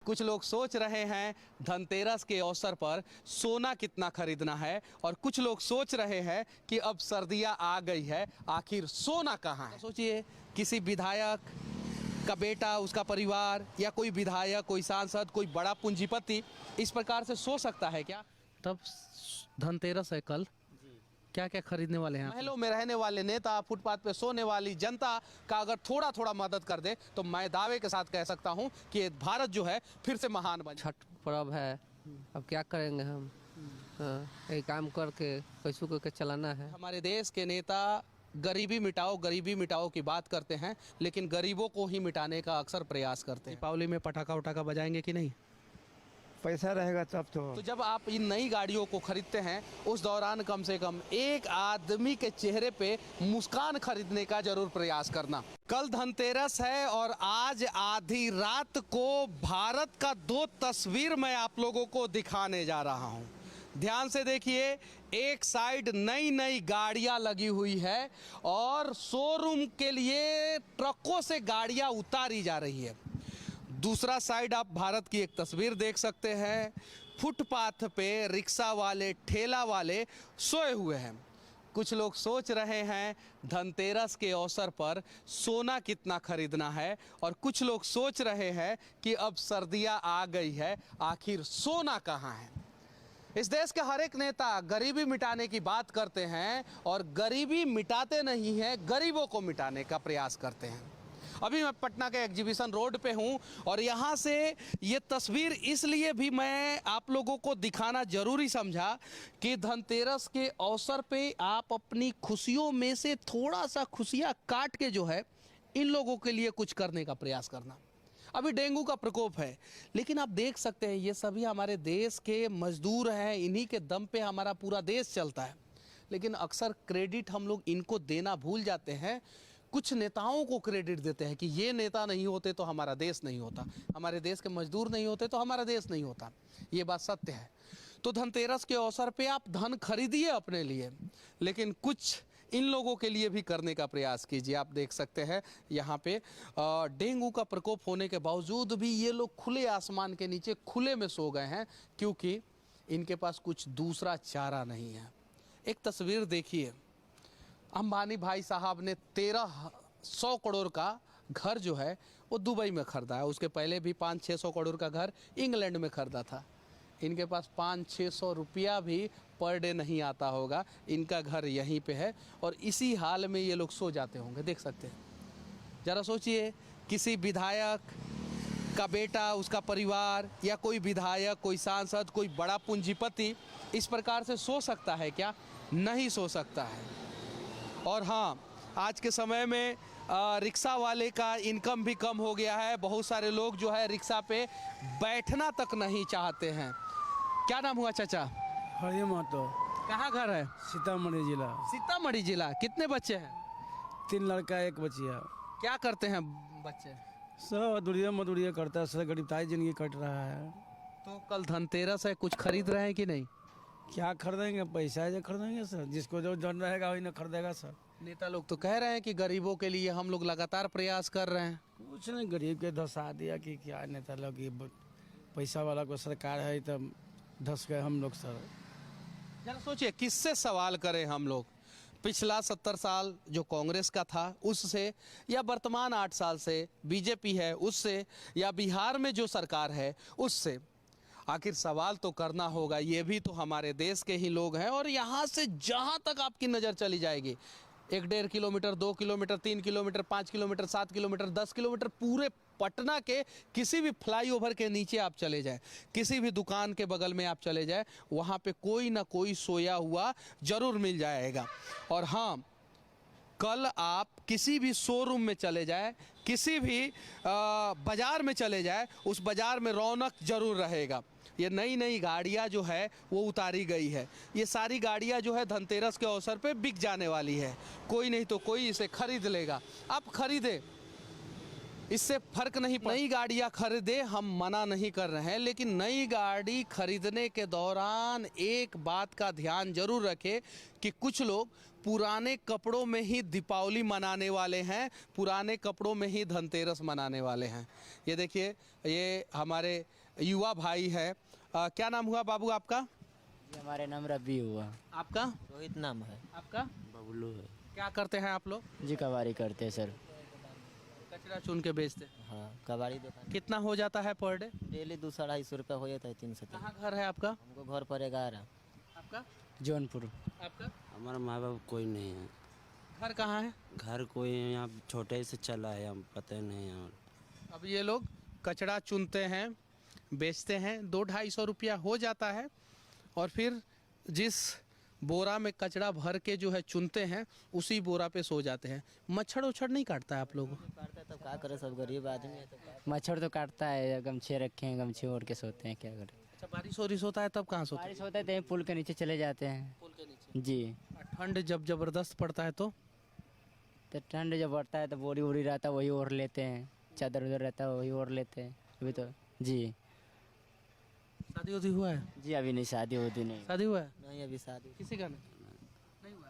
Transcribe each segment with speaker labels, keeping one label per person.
Speaker 1: कुछ लोग सोच रहे हैं धनतेरस के अवसर पर सोना कितना खरीदना है और कुछ लोग सोच रहे हैं कि अब सर्दियां आ गई है, आखिर सोना कहाँ है। सोचिए किसी विधायक का बेटा, उसका परिवार या कोई विधायक, कोई सांसद, कोई बड़ा पूंजीपति इस प्रकार से सोच सकता है क्या? तब धनतेरस है कल, क्या क्या खरीदने वाले हैं? महलों में रहने वाले नेता, फुटपाथ पे सोने वाली जनता का अगर थोड़ा थोड़ा मदद कर दे तो मैं दावे के साथ कह सकता हूं कि भारत जो है फिर से महान बन।
Speaker 2: छठ पर्व है, अब क्या करेंगे हम? ये काम करके कैसे करके चलाना है।
Speaker 1: हमारे देश के नेता गरीबी मिटाओ की बात करते हैं, लेकिन गरीबों को ही मिटाने का अक्सर प्रयास करते हैं। दीपावली में पटाखा उटाखा बजाएंगे कि नहीं?
Speaker 3: पैसा रहेगा तब तो
Speaker 1: जब आप इन नई गाड़ियों को खरीदते हैं उस दौरान कम से कम एक आदमी के चेहरे पे मुस्कान खरीदने का जरूर प्रयास करना। कल धनतेरस है और आज आधी रात को भारत का दो तस्वीर मैं आप लोगों को दिखाने जा रहा हूं। ध्यान से देखिए, एक साइड नई नई गाड़ियां लगी हुई है और शोरूम के लिए ट्रकों से गाड़ियां उतारी जा रही है। दूसरा साइड आप भारत की एक तस्वीर देख सकते हैं, फुटपाथ पे रिक्शा वाले, ठेला वाले सोए हुए हैं। कुछ लोग सोच रहे हैं धनतेरस के अवसर पर सोना कितना खरीदना है और कुछ लोग सोच रहे हैं कि अब सर्दियां आ गई है, आखिर सोना कहाँ है। इस देश के हर एक नेता गरीबी मिटाने की बात करते हैं और गरीबी मिटाते नहीं हैं, गरीबों को मिटाने का प्रयास करते हैं। अभी मैं पटना के एग्जीबिशन रोड पे हूँ और यहाँ से ये तस्वीर इसलिए भी मैं आप लोगों को दिखाना जरूरी समझा कि धनतेरस के अवसर पे आप अपनी खुशियों में से थोड़ा सा खुशियाँ काट के जो है इन लोगों के लिए कुछ करने का प्रयास करना। अभी डेंगू का प्रकोप है, लेकिन आप देख सकते हैं ये सभी हमारे देश के मजदूर हैं, इन्हीं के दम पे हमारा पूरा देश चलता है। लेकिन अक्सर क्रेडिट हम लोग इनको देना भूल जाते हैं। कुछ नेताओं को क्रेडिट देते हैं कि ये नेता नहीं होते तो हमारा देश नहीं होता, हमारे देश के मजदूर नहीं होते तो हमारा देश नहीं होता। ये बात सत्य है। तो धनतेरस के अवसर पे आप धन खरीदिए अपने लिए, लेकिन कुछ इन लोगों के लिए भी करने का प्रयास कीजिए। आप देख सकते हैं यहाँ पे डेंगू का प्रकोप होने के बावजूद भी ये लोग खुले आसमान के नीचे खुले में सो गए हैं, क्योंकि इनके पास कुछ दूसरा चारा नहीं है। एक तस्वीर देखिए, अंबानी भाई साहब ने 1300 करोड़ का घर जो है वो दुबई में खरीदा है। उसके पहले भी 500-600 करोड़ का घर इंग्लैंड में खरीदा था। इनके पास 500-600 रुपया भी पर डे नहीं आता होगा, इनका घर यहीं पे है और इसी हाल में ये लोग सो जाते होंगे। देख सकते हैं, ज़रा सोचिए किसी विधायक का बेटा, उसका परिवार या कोई विधायक, कोई सांसद, कोई बड़ा पूंजीपति इस प्रकार से सो सकता है क्या? नहीं सो सकता है। और हाँ, आज के समय में रिक्शा वाले का इनकम भी कम हो गया है। बहुत सारे लोग जो है रिक्शा पे बैठना तक नहीं चाहते हैं। क्या नाम हुआ चाचा?
Speaker 3: हरि महतो।
Speaker 1: कहाँ घर है?
Speaker 3: सीतामढ़ी जिला।
Speaker 1: सीतामढ़ी जिला। कितने बच्चे हैं?
Speaker 3: 3 लड़का 1 बचिया।
Speaker 1: क्या करते हैं बच्चे?
Speaker 3: सब अधूरिया मधुरिया करता है, सब गरीबताई जिंदगी कट रहा है।
Speaker 1: तो कल धनतेरस है, कुछ खरीद रहे हैं कि नहीं?
Speaker 3: क्या खरीदेंगे? पैसा है जो खरीदेंगे सर, जिसको जो जन रहेगा वही ना खरीदेगा सर।
Speaker 1: नेता लोग तो कह रहे हैं कि गरीबों के लिए हम लोग लगातार प्रयास कर रहे हैं।
Speaker 3: कुछ नहीं, गरीब के धसा दिया कि क्या नेता लोग, पैसा वाला को सरकार है तो धस गए हम लोग सर।
Speaker 1: जरा सोचिए किससे सवाल करें हम लोग? पिछला 70 साल जो कांग्रेस का था उससे, या वर्तमान 8 साल से बीजेपी है उससे, या बिहार में जो सरकार है उससे? आखिर सवाल तो करना होगा। ये भी तो हमारे देश के ही लोग हैं और यहाँ से जहाँ तक आपकी नज़र चली जाएगी, 1-1.5 kilometre, 2 kilometre, 3 kilometre, 5 kilometre, 7 kilometre, 10 kilometre, पूरे पटना के किसी भी फ्लाईओवर के नीचे आप चले जाएं, किसी भी दुकान के बगल में आप चले जाएं, वहाँ पे कोई ना कोई सोया हुआ जरूर मिल जाएगा। और हाँ, कल आप किसी भी शोरूम में चले जाए, किसी भी बाज़ार में चले जाए, उस बाज़ार में रौनक जरूर रहेगा। ये नई नई गाड़ियाँ जो है वो उतारी गई है। ये सारी गाड़ियाँ जो है धनतेरस के अवसर पे बिक जाने वाली है। कोई नहीं तो कोई इसे खरीद लेगा। आप खरीदें, इससे फर्क नहीं पड़ता। नई गाड़ियां खरीदे हम मना नहीं कर रहे हैं, लेकिन नई गाड़ी खरीदने के दौरान एक बात का ध्यान जरूर रखें कि कुछ लोग पुराने कपड़ों में ही दीपावली मनाने वाले हैं, पुराने कपड़ों में ही धनतेरस मनाने वाले हैं। ये देखिए, ये हमारे युवा भाई है। क्या नाम हुआ बाबू आपका?
Speaker 4: हमारे नाम रवि हुआ।
Speaker 1: आपका?
Speaker 4: रोहित नाम है।
Speaker 1: आपका?
Speaker 4: बबलू है।
Speaker 1: क्या करते हैं आप लोग?
Speaker 4: जी कबाड़ी करते हैं सर।
Speaker 1: कचरा चुन के बेचते हैं।
Speaker 4: हाँ कबाड़ी दुकान।
Speaker 1: कितना हो जाता है पर डे?
Speaker 4: डेली 200-250 रुपये हो जाता है 300 तक।
Speaker 1: कहाँ घर है आपका?
Speaker 4: हमको घर पर 11।
Speaker 1: आपका?
Speaker 4: जौनपुर।
Speaker 1: आपका?
Speaker 5: हमारा माँ बाप कोई नहीं है।
Speaker 1: घर कहाँ है?
Speaker 5: घर कोई यहाँ छोटे से चला है, हम पता नहीं है।
Speaker 1: अब ये लोग कचरा चुनते हैं, बेचते हैं, 200-250 रुपया हो जाता है, और फिर जिस बोरा में कचरा भर के जो है चुनते हैं उसी बोरा पे सो जाते हैं। मच्छर उच्छर नहीं काटता है आप लोगों को?
Speaker 4: काटता है तो क्या करे, सब गरीब आदमी है तो मच्छर तो काटता है। गमछे रखे हैं, गमछे ओढ़ के सोते हैं, क्या करें।
Speaker 1: अच्छा, बारिश वारिश होता है तब कहाँ सोते हैं?
Speaker 4: बारिश होता है तो यहीं पुल के नीचे चले जाते हैं।
Speaker 1: पुल के नीचे।
Speaker 4: जी।
Speaker 1: ठंड जब जबरदस्त पड़ता है तो
Speaker 4: ठंड जब बढ़ता है तो बोरी वोरी रहता है वही ओढ़ लेते हैं, चादर उधर रहता है वही ओढ़ लेते हैं। अभी तो जी।
Speaker 1: शादी वादी हुआ है?
Speaker 4: जी अभी नहीं, शादी होती नहीं।
Speaker 1: शादी हुआ है?
Speaker 4: नहीं अभी शादी।
Speaker 1: किसी का नहीं हुआ।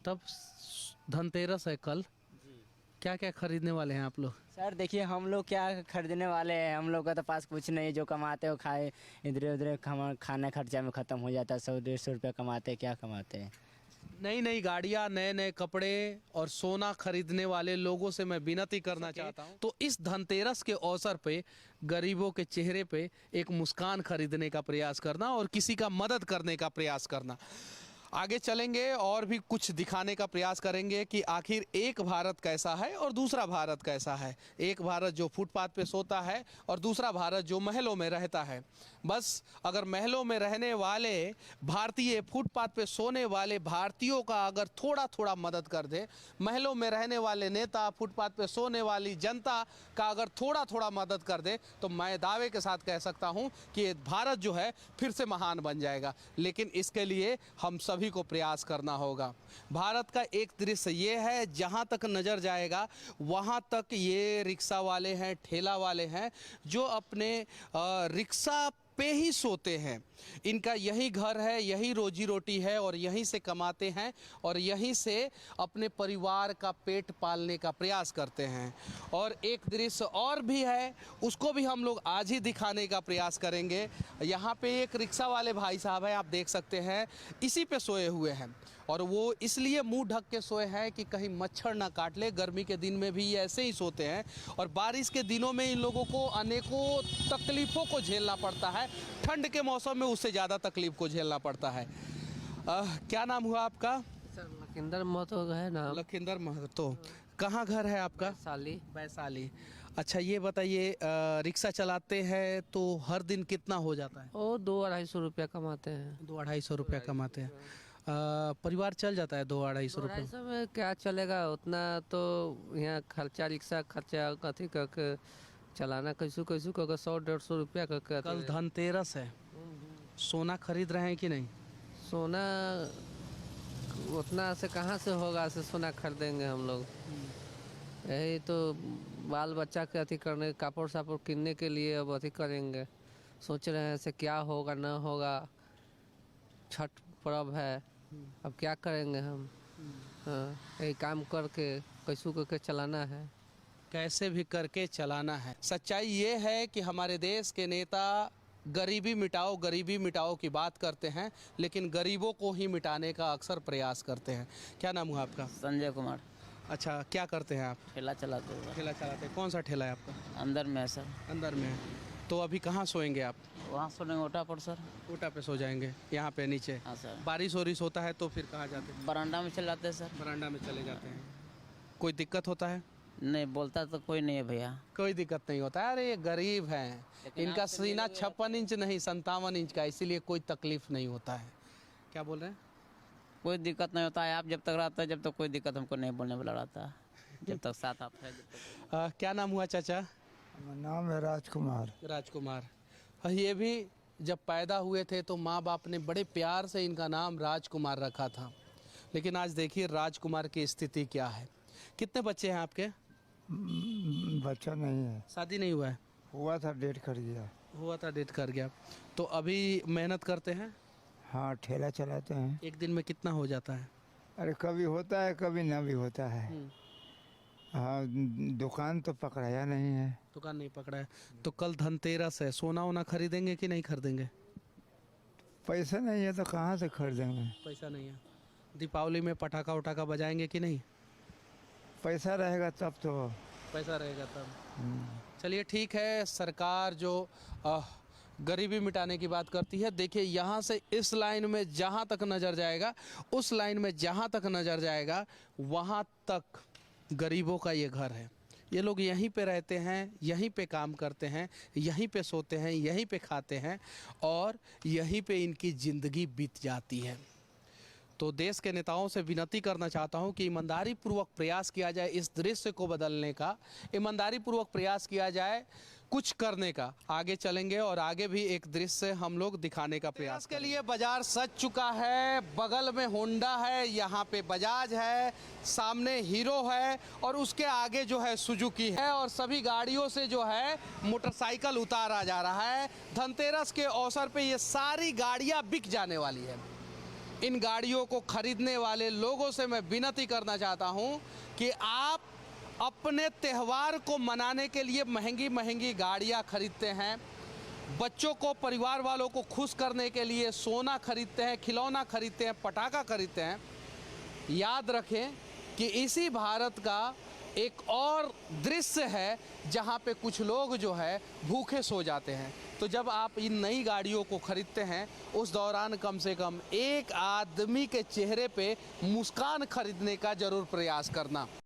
Speaker 1: तब धनतेरस है कल, क्या क्या खरीदने वाले हैं आप लोग?
Speaker 4: सर देखिए, हम लोग क्या खरीदने वाले हैं, हम लोग का तो पास कुछ नहीं है। जो कमाते हो खाए, इधर उधर खाना खर्चा में ख़त्म हो जाता है। 100-150 रुपया कमाते हैं, क्या कमाते हैं।
Speaker 1: नई नई गाड़ियां, नए नए कपड़े और सोना खरीदने वाले लोगों से मैं विनती करना चाहता हूं, तो इस धनतेरस के अवसर पे गरीबों के चेहरे पे एक मुस्कान खरीदने का प्रयास करना और किसी का मदद करने का प्रयास करना। आगे चलेंगे और भी कुछ दिखाने का प्रयास करेंगे कि आखिर एक भारत कैसा है और दूसरा भारत कैसा है। एक भारत जो फुटपाथ पे सोता है और दूसरा भारत जो महलों में रहता है। बस अगर महलों में रहने वाले भारतीय फुटपाथ पे सोने वाले भारतीयों का अगर थोड़ा थोड़ा मदद कर दे, महलों में रहने वाले नेता फुटपाथ पे सोने वाली जनता का अगर थोड़ा थोड़ा मदद कर दे, तो मैं दावे के साथ कह सकता हूँ कि ये भारत जो है फिर से महान बन जाएगा। लेकिन इसके लिए हम सभी को प्रयास करना होगा। भारत का एक दृश्य ये है, जहाँ तक नज़र जाएगा वहाँ तक ये रिक्शा वाले हैं, ठेला वाले हैं, जो अपने रिक्शा पे ही सोते हैं। इनका यही घर है, यही रोजी रोटी है और यहीं से कमाते हैं और यहीं से अपने परिवार का पेट पालने का प्रयास करते हैं। और एक दृश्य और भी है, उसको भी हम लोग आज ही दिखाने का प्रयास करेंगे। यहाँ पे एक रिक्शा वाले भाई साहब हैं, आप देख सकते हैं, इसी पे सोए हुए हैं और वो इसलिए मुंह ढक के सोए हैं कि कहीं मच्छर ना काट ले। गर्मी के दिन में भी ये ऐसे ही सोते हैं और बारिश के दिनों में इन लोगों को अनेकों तकलीफ़ों को झेलना पड़ता है। ठंड के मौसम में उससे ज़्यादा तकलीफ को झेलना पड़ता है। क्या नाम हुआ आपका?
Speaker 2: सर लखिंदर महतो है नाम।
Speaker 1: लखिंदर महतो। कहाँ घर है आपका?
Speaker 2: साली।
Speaker 1: वैशाली। अच्छा ये बताइए, रिक्शा चलाते हैं तो हर दिन कितना हो जाता है?
Speaker 2: वो 200-250 रुपया कमाते हैं।
Speaker 1: 200-250 रुपया कमाते हैं। परिवार चल जाता है 200-250 रुपये?
Speaker 2: 250 में क्या चलेगा, उतना तो यहाँ खर्चा, रिक्शा खर्चा कथी करके चलाना, कैसू कैसू करके 100-150 रुपया करके।
Speaker 1: कल धनतेरस है, सोना खरीद रहे हैं कि नहीं?
Speaker 2: सोना उतना से कहाँ से होगा, से सोना खरीदेंगे हम लोग। यही तो बाल बच्चा के अथी करने, कापड़ सापड़ किनने के लिए अब अथी करेंगे। सोच रहे हैं से क्या होगा ना होगा। छठ पर्व है, अब क्या करेंगे हम। हाँ, यही काम करके कैसू करके चलाना है,
Speaker 1: कैसे भी करके चलाना है। सच्चाई ये है कि हमारे देश के नेता गरीबी मिटाओ की बात करते हैं, लेकिन गरीबों को ही मिटाने का अक्सर प्रयास करते हैं। क्या नाम हुआ आपका?
Speaker 4: संजय कुमार।
Speaker 1: अच्छा, क्या करते हैं आप?
Speaker 4: ठेला चलाते हैं।
Speaker 1: ठेला चलाते हैं। कौन सा ठेला है आपका?
Speaker 4: अंदर में है सर।
Speaker 1: अंदर में है। तो अभी कहाँ सोएंगे आप?
Speaker 4: वहाँ सोने ओटा पर सर।
Speaker 1: ऊटा पे सो जाएंगे, यहाँ पे नीचे?
Speaker 4: हाँ सर।
Speaker 1: बारिश वारिश होता है तो फिर कहाँ जाते हैं?
Speaker 4: बरामदा में चले जाते हैं सर।
Speaker 1: बरामदा में चले जाते हैं। कोई दिक्कत होता है?
Speaker 4: नहीं, बोलता तो कोई नहीं है भैया।
Speaker 1: कोई दिक्कत नहीं होता है। अरे ये गरीब हैं, इनका सीना 56 इंच नहीं 57 इंच का, इसीलिए कोई तकलीफ नहीं होता है। क्या बोल रहे हैं?
Speaker 4: कोई दिक्कत नहीं होता है। आप जब तक रहता है, जब तक कोई दिक्कत हमको नहीं बोलने वाला रहता है। जब तक साथ आप है, जब तक।
Speaker 1: क्या नाम हुआ चाचा?
Speaker 6: नाम है राजकुमार।
Speaker 1: राजकुमार। ये भी जब पैदा हुए थे तो माँ बाप ने बड़े प्यार से इनका नाम राजकुमार रखा था, लेकिन आज देखिए राजकुमार की स्थिति क्या है। कितने बच्चे हैं आपके?
Speaker 6: बच्चा नहीं है।
Speaker 1: शादी नहीं हुआ है?
Speaker 6: हुआ था, डेट कर गया।
Speaker 1: हुआ था, डेट कर गया। तो अभी मेहनत करते हैं?
Speaker 6: हाँ, ठेला चलाते हैं।
Speaker 1: एक दिन में कितना हो जाता है?
Speaker 6: अरे कभी होता है, कभी ना भी होता है। हाँ, दुकान तो पकड़ाया नहीं है।
Speaker 1: दुकान नहीं पकड़ा है। तो कल धनतेरस है, सोना वोना खरीदेंगे कि नहीं खरीदेंगे?
Speaker 6: पैसा नहीं है तो कहाँ से खरीदेंगे?
Speaker 1: पैसा नहीं है। दीपावली में पटाखा उटाखा बजाएंगे कि नहीं?
Speaker 6: पैसा रहेगा तब तो।
Speaker 1: पैसा रहेगा तब। चलिए ठीक है। सरकार जो गरीबी मिटाने की बात करती है, देखिए यहाँ से इस लाइन में जहाँ तक नज़र जाएगा, उस लाइन में जहाँ तक नज़र जाएगा, वहाँ तक गरीबों का ये घर है। ये लोग यहीं पे रहते हैं, यहीं पे काम करते हैं, यहीं पे सोते हैं, यहीं पे खाते हैं और यहीं पे इनकी ज़िंदगी बीत जाती है। तो देश के नेताओं से विनती करना चाहता हूं कि ईमानदारी पूर्वक प्रयास किया जाए इस दृश्य को बदलने का, ईमानदारी पूर्वक प्रयास किया जाए कुछ करने का। आगे चलेंगे और आगे भी एक दृश्य हम लोग दिखाने का प्रयास के लिए। बाजार सज चुका है, बगल में होंडा है, यहाँ पे बजाज है, सामने हीरो है और उसके आगे जो है सुजुकी है और सभी गाड़ियों से जो है मोटरसाइकिल उतारा जा रहा है। धनतेरस के अवसर पे ये सारी गाड़ियाँ बिक जाने वाली है। इन गाड़ियों को खरीदने वाले लोगों से मैं विनती करना चाहता हूं कि आप अपने त्यौहार को मनाने के लिए महंगी महंगी गाड़ियां खरीदते हैं, बच्चों को, परिवार वालों को खुश करने के लिए सोना खरीदते हैं, खिलौना खरीदते हैं, पटाखा खरीदते हैं। याद रखें कि इसी भारत का एक और दृश्य है जहां पे कुछ लोग जो है भूखे सो जाते हैं। तो जब आप इन नई गाड़ियों को खरीदते हैं, उस दौरान कम से कम एक आदमी के चेहरे पे मुस्कान खरीदने का ज़रूर प्रयास करना।